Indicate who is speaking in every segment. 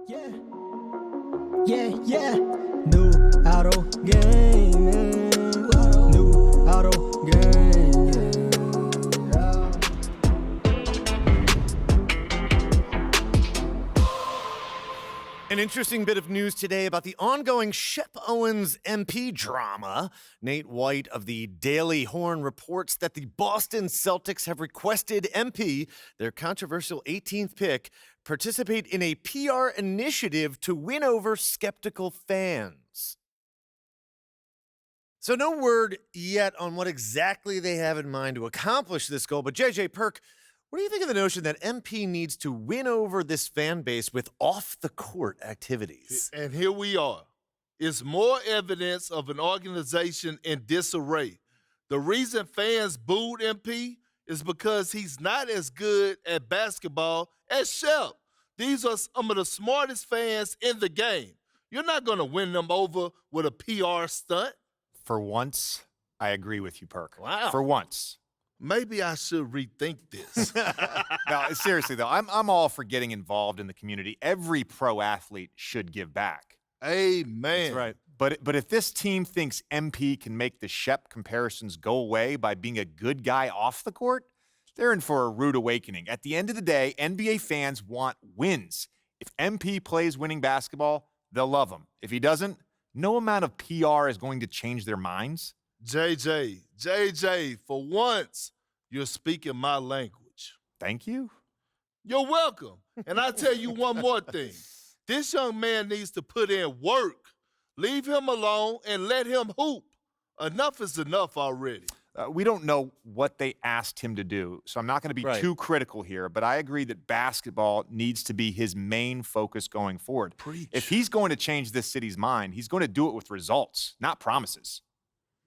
Speaker 1: Yeah, yeah. New auto gaming. New auto gaming.
Speaker 2: An interesting bit of news today about the ongoing Shep Owens MP drama. Nate White of the Daily Horn reports that the Boston Celtics have requested MP, their controversial 18th pick, participate in a PR initiative to win over skeptical fans. So no word yet on what exactly they have in mind to accomplish this goal, but JJ Perk, what do you think of the notion that MP needs to win over this fan base with off-the-court activities?
Speaker 3: And here we are. It's more evidence of an organization in disarray. The reason fans booed MP is because he's not as good at basketball as Shep. These are some of the smartest fans in the game. You're not going to win them over with a PR stunt.
Speaker 4: For once, I agree with you, Perk.
Speaker 2: Wow.
Speaker 4: For once.
Speaker 3: Maybe I should rethink this.
Speaker 4: No, seriously, though, I'm all for getting involved in the community. Every pro athlete should give back.
Speaker 3: Amen.
Speaker 4: That's right. But if this team thinks MP can make the Shep comparisons go away by being a good guy off the court, they're in for a rude awakening. At the end of the day, NBA fans want wins. If MP plays winning basketball, they'll love him. If he doesn't, no amount of PR is going to change their minds.
Speaker 3: JJ, for once, you're speaking my language.
Speaker 4: Thank you.
Speaker 3: You're welcome. And I'll tell you one more thing. This young man needs to put in work. Leave him alone and let him hoop. Enough is enough already.
Speaker 4: We don't know what they asked him to do, so I'm not going to be too critical here, but I agree that basketball needs to be his main focus going forward.
Speaker 3: Preach.
Speaker 4: If he's going to change this city's mind, he's going to do it with results, not promises.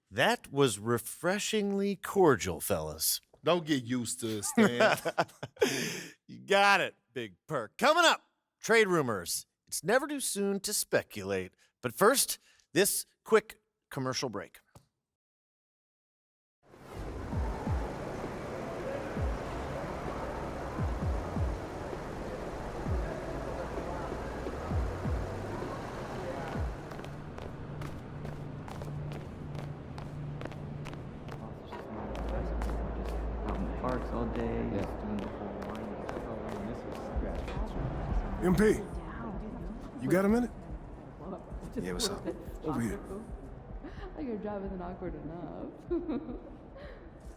Speaker 2: That was refreshingly cordial, fellas.
Speaker 3: Don't get used to it, Stan.
Speaker 2: You got it, Big Perk. Coming up, trade rumors. It's never too soon to speculate. But first, this quick commercial break.
Speaker 5: Parks all day, doing the whole wine.
Speaker 6: MP, you got a minute?
Speaker 5: Yeah, what's up?
Speaker 6: Over here.
Speaker 7: Like your job isn't awkward enough.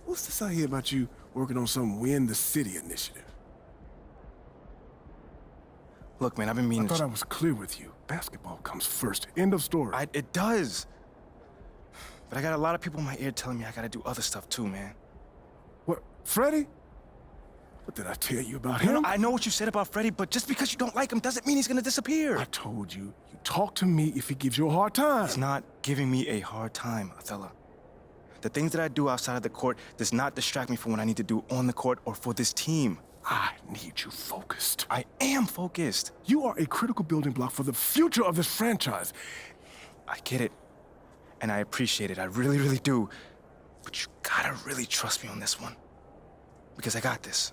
Speaker 6: What's this I hear about you working on some Win the City initiative?
Speaker 5: Look, man, I've been meaning
Speaker 6: I thought I was clear with you. Basketball comes first. End of story.
Speaker 5: It does. But I got a lot of people in my ear telling me I gotta do other stuff too, man.
Speaker 6: What, Freddie? What did I tell you about him?
Speaker 5: I know what you said about Freddie, but just because you don't like him doesn't mean he's gonna disappear.
Speaker 6: I told you, you talk to me if he gives you a hard time.
Speaker 5: He's not giving me a hard time, Othello. The things that I do outside of the court does not distract me from what I need to do on the court or for this team.
Speaker 6: I need you focused.
Speaker 5: I am focused.
Speaker 6: You are a critical building block for the future of this franchise.
Speaker 5: I get it, and I appreciate it. I really, really do. But you gotta really trust me on this one, because I got this.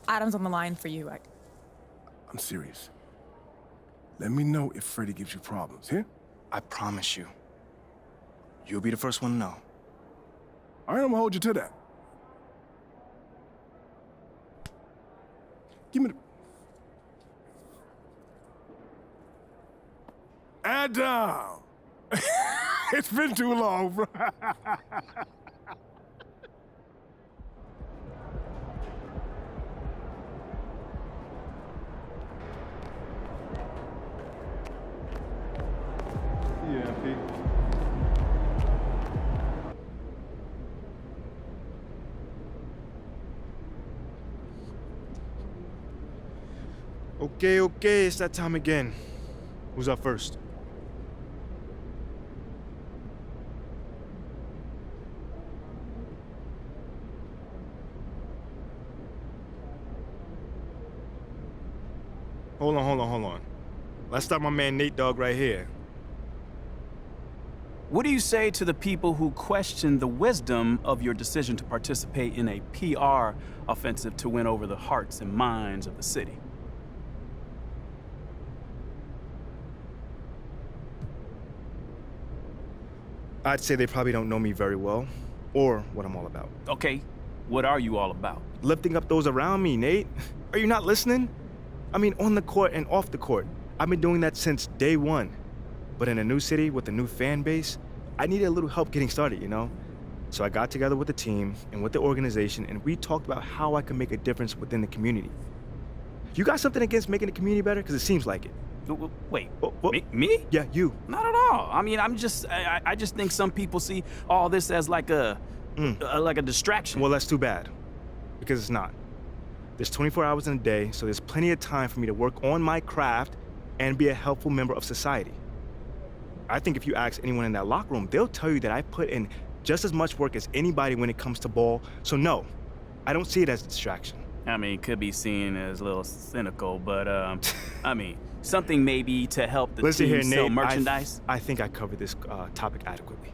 Speaker 8: Adam's on the line for you.
Speaker 6: I'm serious. Let me know if Freddie gives you problems, yeah?
Speaker 5: I promise you. You'll be the first one to know.
Speaker 6: All right, I'm gonna hold you to that. Give me the... Adam! It's been too long, bro.
Speaker 9: Okay, it's that time again. Who's up first? Hold on. Let's start my man Nate Dogg right here.
Speaker 10: What do you say to the people who question the wisdom of your decision to participate in a PR offensive to win over the hearts and minds of the city?
Speaker 9: I'd say they probably don't know me very well or what I'm all about.
Speaker 10: Okay, what are you all about?
Speaker 9: Lifting up those around me, Nate. Are you not listening? I mean, on the court and off the court. I've been doing that since day one. But in a new city with a new fan base, I needed a little help getting started, you know? So I got together with the team and with the organization, and we talked about how I could make a difference within the community. You got something against making the community better? Because it seems like it.
Speaker 10: Wait, me?
Speaker 9: Yeah, you.
Speaker 10: Not at all. I mean, I just think some people see all this as like a distraction.
Speaker 9: Well, that's too bad, because it's not. There's 24 hours in a day, so there's plenty of time for me to work on my craft and be a helpful member of society. I think if you ask anyone in that locker room, they'll tell you that I put in just as much work as anybody when it comes to ball. So no, I don't see it as a distraction.
Speaker 10: I mean, it could be seen as a little cynical, but I mean, something maybe to help the
Speaker 9: Listen
Speaker 10: team
Speaker 9: here,
Speaker 10: sell
Speaker 9: Nate,
Speaker 10: merchandise.
Speaker 9: I think I covered this topic adequately.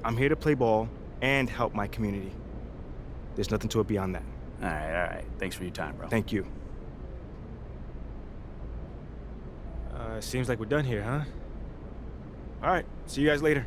Speaker 9: I'm here to play ball and help my community. There's nothing to it beyond that.
Speaker 10: All right. Thanks for your time, bro.
Speaker 9: Thank you. Seems like we're done here, huh? All right, see you guys later.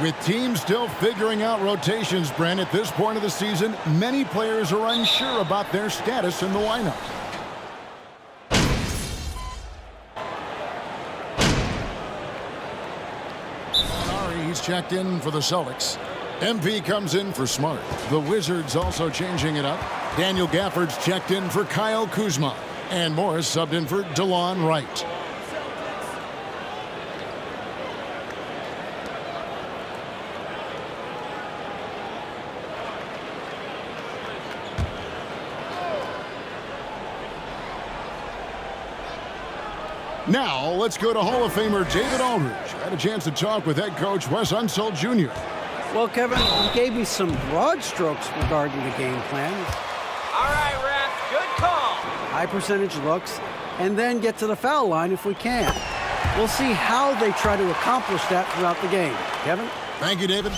Speaker 8: With teams still figuring out rotations, Brent, at this point of the season, many players are unsure about their status in the lineup. He's checked in for the Celtics. MP comes in for Smart. The Wizards also changing it up. Daniel Gafford's checked in for Kyle Kuzma. And Morris subbed in for DeLon Wright. Now, let's go to Hall of Famer David Aldridge. I had a chance to talk with head coach Wes Unseld Jr.
Speaker 11: Well, Kevin, he gave me some broad strokes regarding the game plan.
Speaker 12: All right, Ref, good call.
Speaker 11: High percentage looks, and then get to the foul line if we can. We'll see how they try to accomplish that throughout the game. Kevin?
Speaker 8: Thank you, David.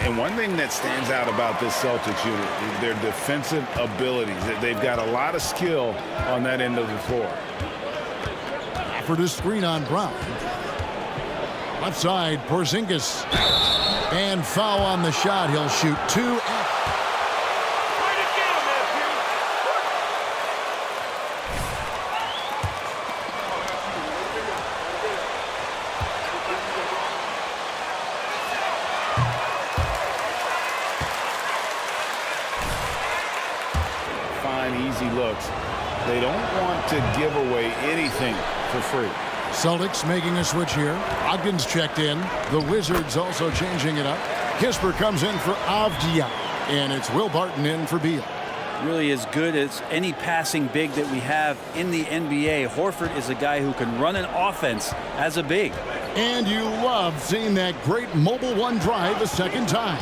Speaker 13: And one thing that stands out about this Celtics unit is their defensive abilities. They've got a lot of skill on that end of the floor.
Speaker 8: For the screen on Brown. Left side, Porzingis. And foul on the shot. He'll shoot two.
Speaker 13: Fine, easy looks. They don't want to give away anything for free.
Speaker 8: Celtics making a switch here. Ogden's checked in. The Wizards also changing it up. Kisper comes in for Avdia, and it's Will Barton in for Beal.
Speaker 14: Really as good as any passing big that we have in the NBA. Horford is a guy who can run an offense as a big.
Speaker 8: And you love seeing that great mobile one drive a second time.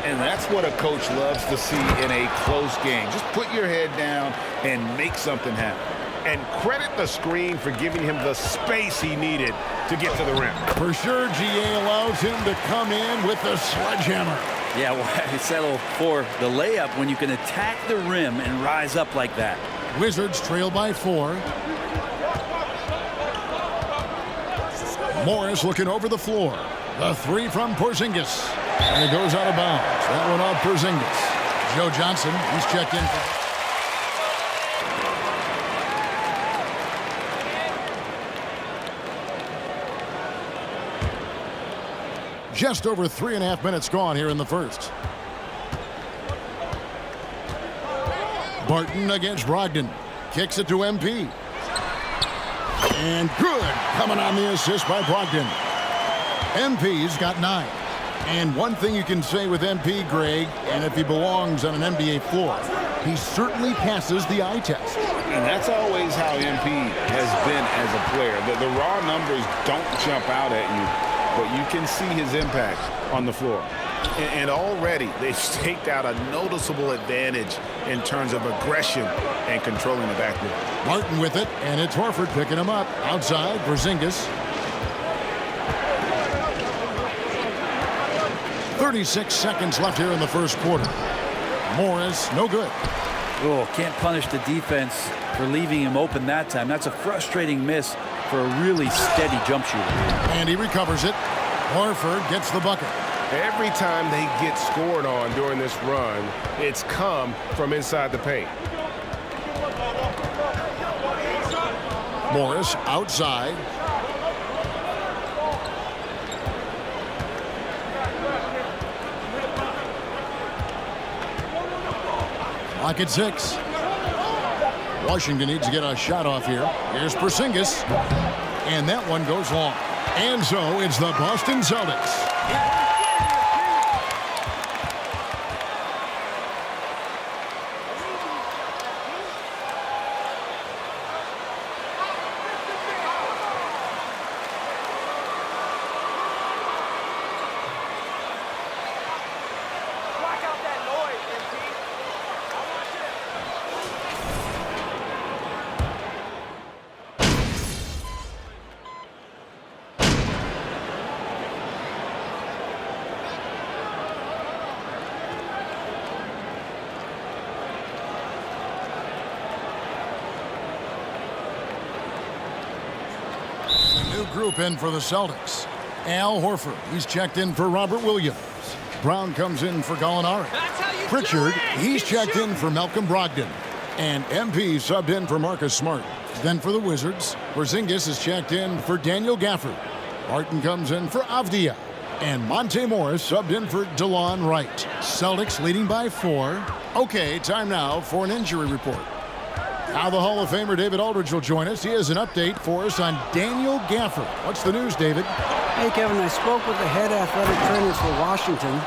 Speaker 13: And that's what a coach loves to see in a close game. Just put your head down and make something happen. And credit the screen for giving him the space he needed to get to the rim.
Speaker 8: For sure, GA allows him to come in with the sledgehammer.
Speaker 14: Yeah, why settle for the layup when you can attack the rim and rise up like that?
Speaker 8: Wizards trail by 4. Morris looking over the floor. The 3 from Porzingis. And it goes out of bounds. That one off Porzingis. Joe Johnson, he's checked in. Just over 3.5 minutes gone here in the first. Barton against Brogdon. Kicks it to MP. And good. Coming on the assist by Brogdon. MP's got 9. And one thing you can say with MP, Greg, and if he belongs on an NBA floor, he certainly passes the eye test.
Speaker 13: And that's always how MP has been as a player. The raw numbers don't jump out at you, but you can see his impact on the floor. And already they've staked out a noticeable advantage in terms of aggression and controlling the backcourt.
Speaker 8: Martin with it, and it's Horford picking him up. Outside, Porzingis. 36 seconds left here in the first quarter. Morris, no good.
Speaker 14: Oh, can't punish the defense for leaving him open that time. That's a frustrating miss for a really steady jump shooter.
Speaker 8: And he recovers it. Horford gets the bucket.
Speaker 6: Every time they get scored on during this run, it's come from inside the paint.
Speaker 8: Morris outside. Lock at 6. Washington needs to get a shot off here. Here's Porzingis. And that one goes long. And so it's the Boston Celtics. New group in for the Celtics. Al Horford, he's checked in for Robert Williams. Brown comes in for Gallinari. Pritchard, he's checked in for Malcolm Brogdon. And MP subbed in for Marcus Smart. Then for the Wizards, Porzingis is checked in for Daniel Gafford. Martin comes in for Avdia. And Monte Morris subbed in for DeLon Wright. Celtics leading by 4. Okay, time now for an injury report. Now the Hall of Famer David Aldridge will join us. He has an update for us on Daniel Gafford. What's the news, David?
Speaker 11: Hey, Kevin, I spoke with the head athletic trainers for Washington.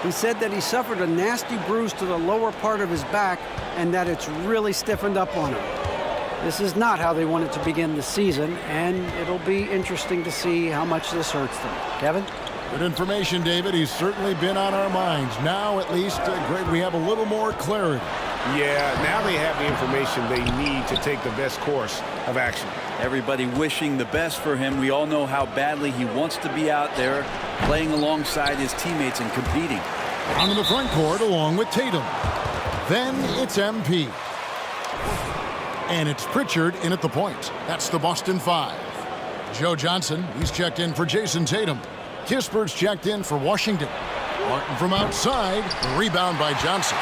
Speaker 11: He said that he suffered a nasty bruise to the lower part of his back and that it's really stiffened up on him. This is not how they wanted to begin the season, and it'll be interesting to see how much this hurts them. Kevin?
Speaker 8: Good information, David. He's certainly been on our minds. Now, at least, Greg, we have a little more clarity.
Speaker 6: Yeah, now they have the information they need to take the best course of action.
Speaker 14: Everybody wishing the best for him. We all know how badly he wants to be out there playing alongside his teammates and competing.
Speaker 8: On to the front court along with Tatum. Then it's MP. And it's Pritchard in at the point. That's the Boston 5. Joe Johnson, he's checked in for Jason Tatum. Kisper's checked in for Washington. Martin from outside, the rebound by Johnson.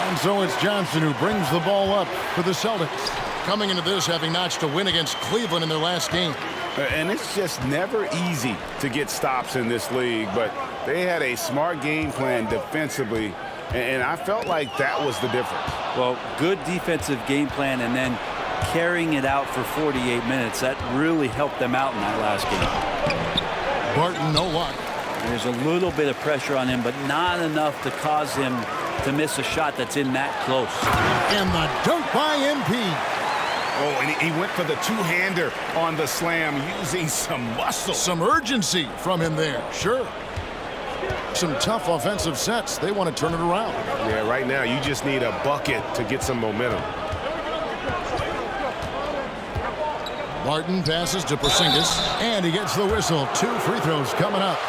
Speaker 8: And so it's Johnson who brings the ball up for the Celtics. Coming into this having notched a win against Cleveland in their last game.
Speaker 13: And it's just never easy to get stops in this league, but they had a smart game plan defensively, and I felt like that was the difference.
Speaker 14: Well, good defensive game plan and then carrying it out for 48 minutes. That really helped them out in that last game.
Speaker 8: Barton, no luck.
Speaker 14: There's a little bit of pressure on him, but not enough to cause him to miss a shot that's in that close.
Speaker 8: And the dunk by MP.
Speaker 13: Oh, and he went for the two-hander on the slam, using some muscle.
Speaker 8: Some urgency from him there, sure. Some tough offensive sets. They want to turn it around.
Speaker 6: Yeah, right now you just need a bucket to get some momentum.
Speaker 8: Barton passes to Porzingis, and he gets the whistle. 2 free throws coming up.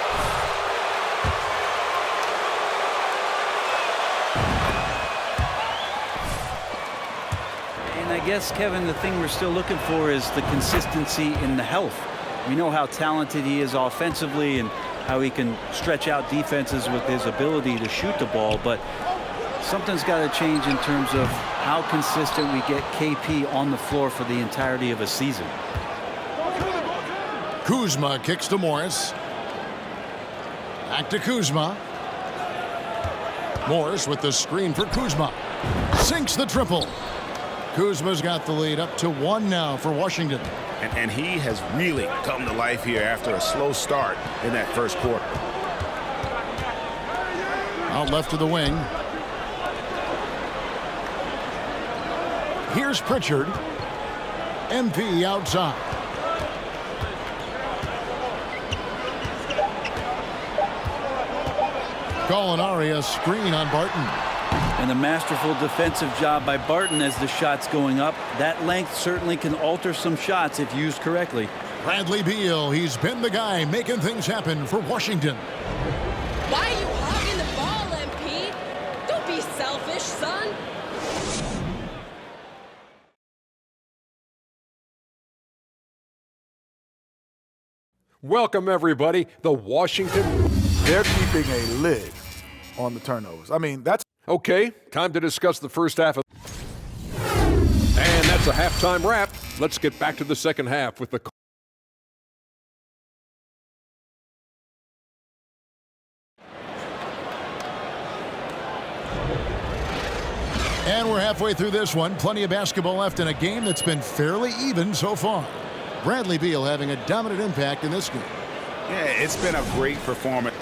Speaker 14: And I guess, Kevin, the thing we're still looking for is the consistency in the health. We know how talented he is offensively and how he can stretch out defenses with his ability to shoot the ball, but something's got to change in terms of how consistent we get KP on the floor for the entirety of a season.
Speaker 8: Kuzma kicks to Morris. Back to Kuzma. Morris with the screen for Kuzma. Sinks the triple. Kuzma's got the lead up to 1 now for Washington.
Speaker 13: And he has really come to life here after a slow start in that first quarter.
Speaker 8: Out left to the wing. Here's Pritchard. MP outside. Gallinari a screen on Barton.
Speaker 14: And a masterful defensive job by Barton as the shot's going up. That length certainly can alter some shots if used correctly.
Speaker 8: Bradley Beal, he's been the guy making things happen for Washington.
Speaker 15: Why are you hogging the ball, MP? Don't be selfish, son.
Speaker 16: Welcome, everybody. The Washington. They're keeping a lid on the turnovers. I mean, that's okay. Time to discuss the first half. And that's a halftime wrap. Let's get back to the second half with the.
Speaker 8: And we're halfway through this one. Plenty of basketball left in a game that's been fairly even so far. Bradley Beal having a dominant impact in this game.
Speaker 13: Yeah, it's been a great performance.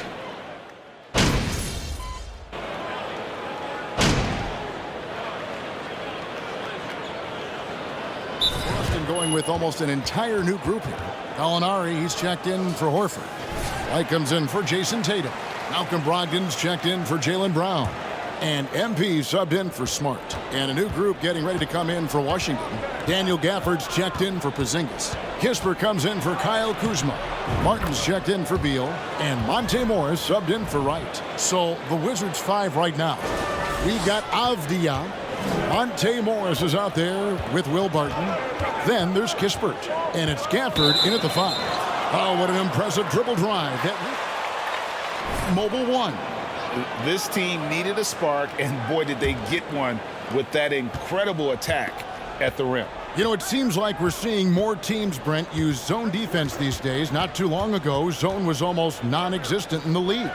Speaker 8: Boston going with almost an entire new group here. Gallinari, he's checked in for Horford. White comes in for Jason Tatum. Malcolm Brogdon's checked in for Jaylen Brown. And MP subbed in for Smart. And a new group getting ready to come in for Washington. Daniel Gafford's checked in for Porzingis. Kisper comes in for Kyle Kuzma. Martin's checked in for Beal. And Monte Morris subbed in for Wright. So the Wizards 5 right now. We got Avdia. Monte Morris is out there with Will Barton. Then there's Kispert. And it's Gafford in at the 5. Oh, what an impressive dribble drive. Mobile 1.
Speaker 13: This team needed a spark, and boy, did they get one with that incredible attack at the rim.
Speaker 8: You know, it seems like we're seeing more teams, Brent, use zone defense these days. Not too long ago, zone was almost non-existent in the league.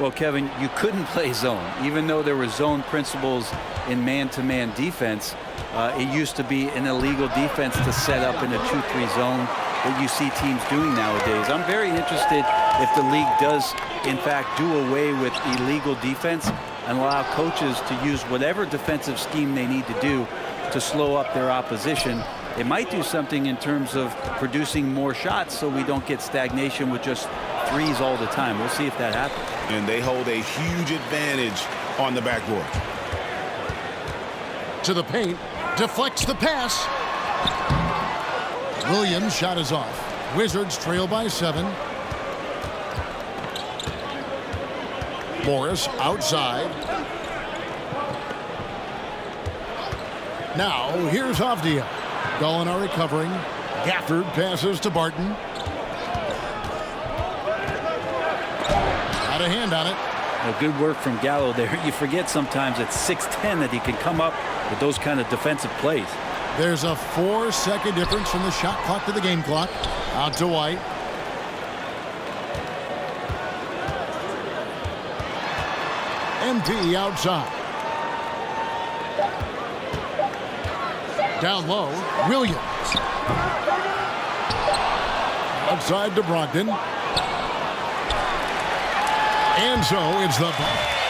Speaker 14: Well, Kevin, you couldn't play zone. Even though there were zone principles in man-to-man defense, it used to be an illegal defense to set up in a 2-3 zone that you see teams doing nowadays. I'm very interested if the league does, in fact, do away with illegal defense and allow coaches to use whatever defensive scheme they need to do to slow up their opposition. It might do something in terms of producing more shots so we don't get stagnation with just threes all the time. We'll see if that happens.
Speaker 13: And they hold a huge advantage on the backboard.
Speaker 8: To the paint, deflects the pass. Williams' shot is off. Wizards trail by 7. Morris outside. Now, here's Avdia. Gallinari covering. Gafford passes to Barton. Got a hand on it.
Speaker 14: Well, good work from Gallo there. You forget sometimes at 6'10" that he can come up with those kind of defensive plays.
Speaker 8: There's a 4-second difference from the shot clock to the game clock. Out to White. MP outside. Down low, Williams. Outside to Brogdon. And so it's the ball.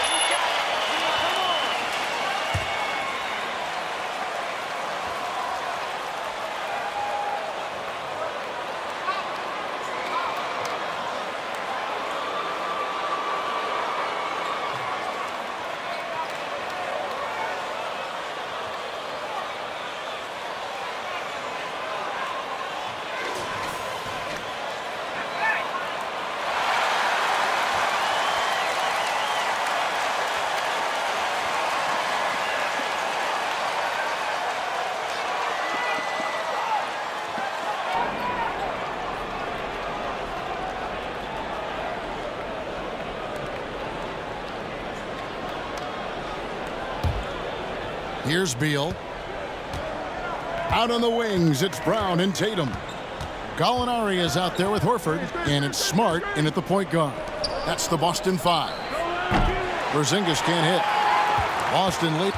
Speaker 8: Here's Beal. Out on the wings, it's Brown and Tatum. Gallinari is out there with Horford, and it's Smart in at the point guard. That's the Boston 5. Porzingis can't hit. Boston lead.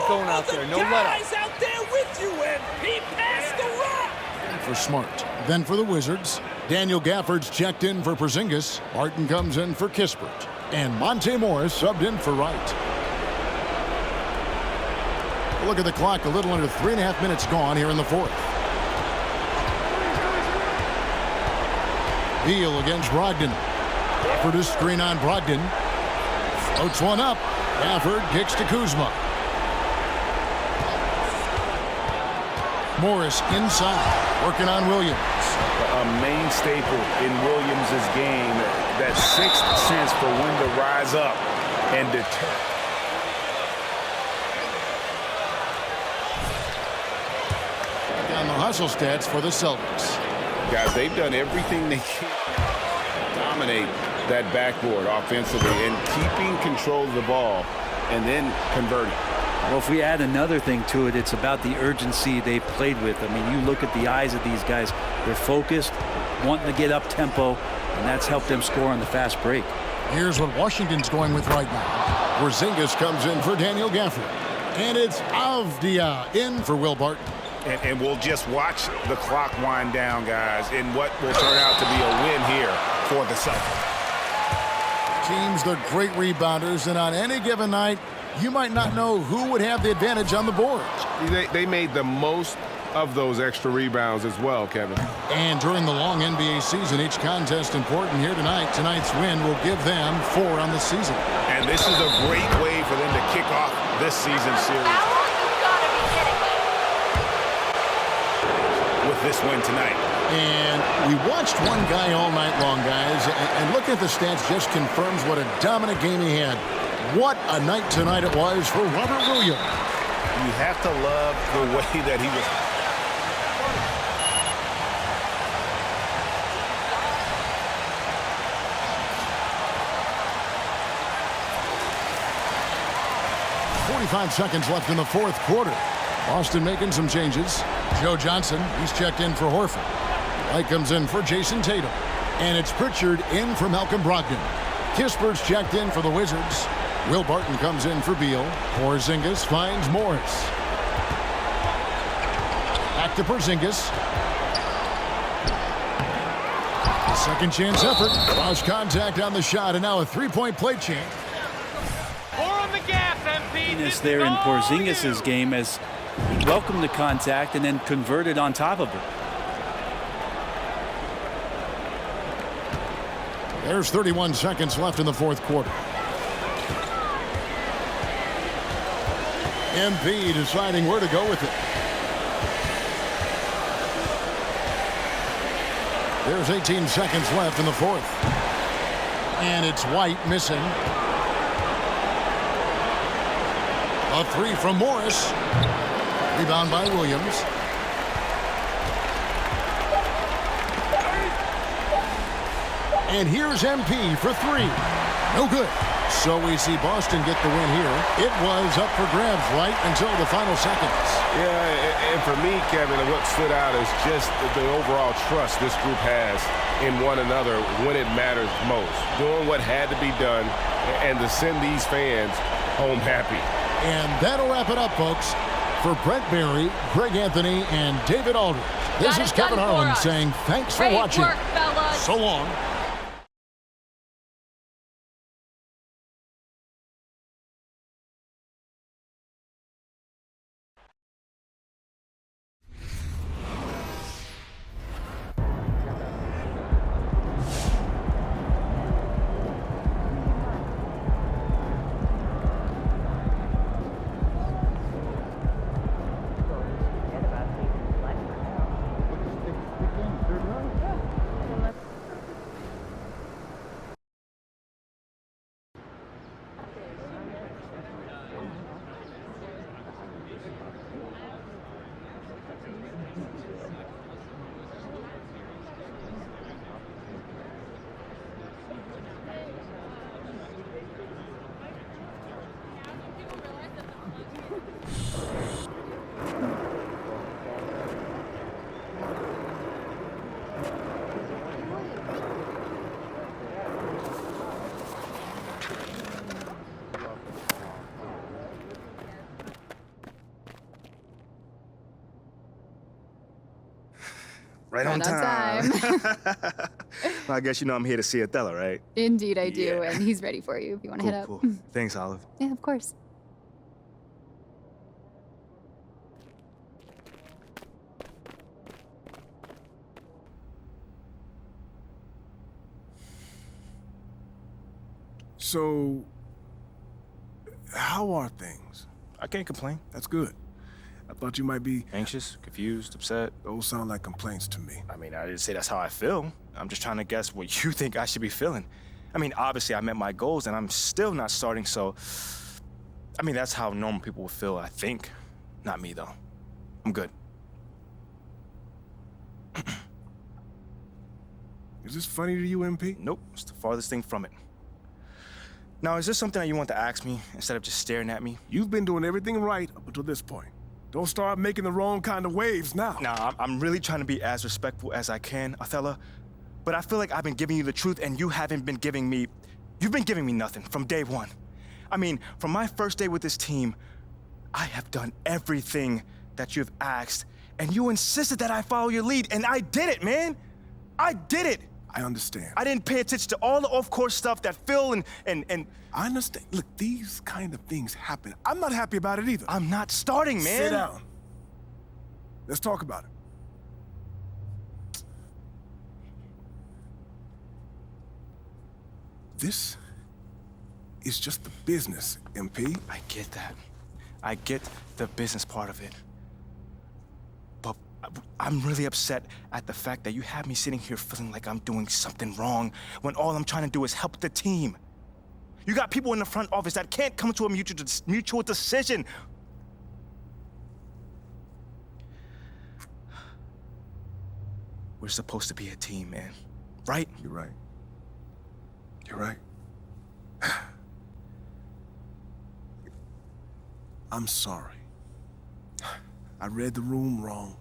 Speaker 12: Going out there, no let up.
Speaker 17: Guys out there with you, and he passed the rock.
Speaker 8: For Smart. Then for the Wizards, Daniel Gafford's checked in for Porzingis. Barton comes in for Kispert. And Monte Morris subbed in for Wright. Look at the clock, a little under 3.5 minutes gone here in the fourth. Beal against Brogdon. Gafford to screen on Brogdon. Floats one up. Gafford kicks to Kuzma. Morris inside, working on Williams.
Speaker 13: A main staple in Williams' game, that sixth sense for when to rise up and deter.
Speaker 8: On the hustle stats for the Celtics.
Speaker 13: Guys, they've done everything they can to dominate that backboard offensively and keeping control of the ball and then converting.
Speaker 14: Well, if we add another thing to it, it's about the urgency they've played with. I mean, you look at the eyes of these guys. They're focused, wanting to get up tempo, and that's helped them score on the fast break.
Speaker 8: Here's what Washington's going with right now. Porzingis comes in for Daniel Gafford. And it's Avdia in for Will Barton.
Speaker 13: And we'll just watch the clock wind down, guys, in what will turn out to be a win here for the Celtics.
Speaker 8: Teams, they're great rebounders, and on any given night, you might not know who would have the advantage on the board.
Speaker 6: They made the most of those extra rebounds as well, Kevin.
Speaker 8: And during the long NBA season, each contest important here tonight. Tonight's win will give them 4 on the season.
Speaker 13: And this is a great way for them to kick off this season series. With this win tonight.
Speaker 8: And we watched one guy all night long, guys, and looking at the stats just confirms what a dominant game he had. What a night tonight it was for Robert Williams.
Speaker 13: You have to love the way that he was.
Speaker 8: .45 seconds left in the fourth quarter. Boston making some changes. Joe Johnson, he's checked in for Horford. White comes in for Jason Tatum. And it's Pritchard in for Malcolm Brogdon. Kispert's checked in for the Wizards. Will Barton comes in for Beal. Porzingis finds Morris. Back to Porzingis. Second chance effort. Lost contact on the shot, and now a three-point play chance.
Speaker 12: More on the gas, MP.
Speaker 14: This there in Porzingis' game as he welcomed the contact and then converted on top of it.
Speaker 8: There's 31 seconds left in the fourth quarter. MP deciding where to go with it. There's 18 seconds left in the fourth. And it's White missing. A three from Morris. Rebound by Williams. And here's MP for three. No good. So we see Boston get the win here. It was up for grabs right until the final seconds.
Speaker 6: Yeah, and for me, Kevin, what stood out is just the overall trust this group has in one another when it matters most. Doing what had to be done and to send these fans home happy.
Speaker 8: And that'll wrap it up, folks. For Brett Berry, Greg Anthony, and David Aldridge, this is Kevin Harlan saying thanks for watching.
Speaker 15: Great work, fellas.
Speaker 8: So long.
Speaker 9: Right on time. Well, I guess you know I'm here to see Othello, right?
Speaker 18: Indeed, I do, and he's ready for you if you want to head up.
Speaker 9: Cool. Thanks, Olive.
Speaker 18: Yeah, of course.
Speaker 6: So, how are things?
Speaker 9: I can't complain.
Speaker 6: That's good. I thought you might be
Speaker 9: Anxious, confused, upset.
Speaker 6: Those sound like complaints to me.
Speaker 9: I mean, I didn't say that's how I feel. I'm just trying to guess what you think I should be feeling. I mean, obviously I met my goals and I'm still not starting, so... I mean, that's how normal people would feel, I think. Not me, though. I'm good.
Speaker 6: Is this funny to you, MP?
Speaker 9: Nope, it's the farthest thing from it. Now, is this something that you want to ask me instead of just staring at me?
Speaker 6: You've been doing everything right up until this point. Don't start making the wrong kind of waves now.
Speaker 9: Nah, I'm really trying to be as respectful as I can, Othello. But I feel like I've been giving you the truth and you haven't been giving me... You've been giving me nothing from day one. I mean, from my first day with this team, I have done everything that you've asked, and you insisted that I follow your lead, and I did it, man! I did it!
Speaker 6: I understand.
Speaker 9: I didn't pay attention to all the off-course stuff that Phil and...
Speaker 6: I understand. Look, these kind of things happen. I'm not happy about it either.
Speaker 9: I'm not starting, man.
Speaker 6: Sit down. Let's talk about it. This is just the business, MP.
Speaker 9: I get that. I get the business part of it. But I'm really upset at the fact that you have me sitting here feeling like I'm doing something wrong when all I'm trying to do is help the team. You got people in the front office that can't come to a mutual decision. We're supposed to be a team, man. Right?
Speaker 6: You're right. You're right. I'm sorry. I read the room wrong.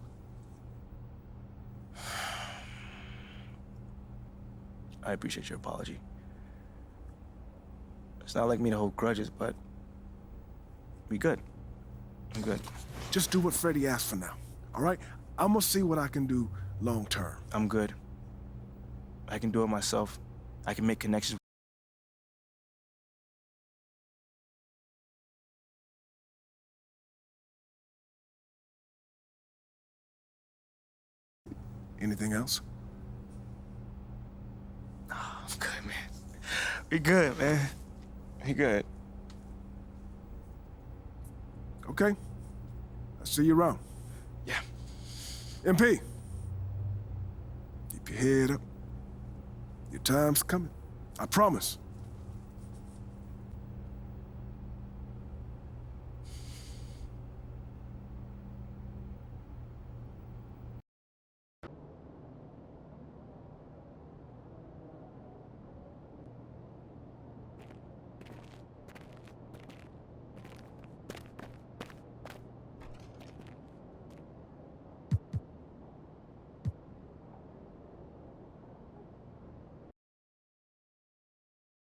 Speaker 9: I appreciate your apology. It's not like me to hold grudges, but we good. I'm good.
Speaker 6: Just do what Freddie asked for now, all right? I'm gonna see what I can do long term.
Speaker 9: I'm good. I can do it myself. I can make connections.
Speaker 6: Anything else?
Speaker 9: Oh, I'm good, man. We good, man. We good.
Speaker 6: Okay. I'll see you around.
Speaker 9: Yeah.
Speaker 6: MP, keep your head up. Your time's coming. I promise.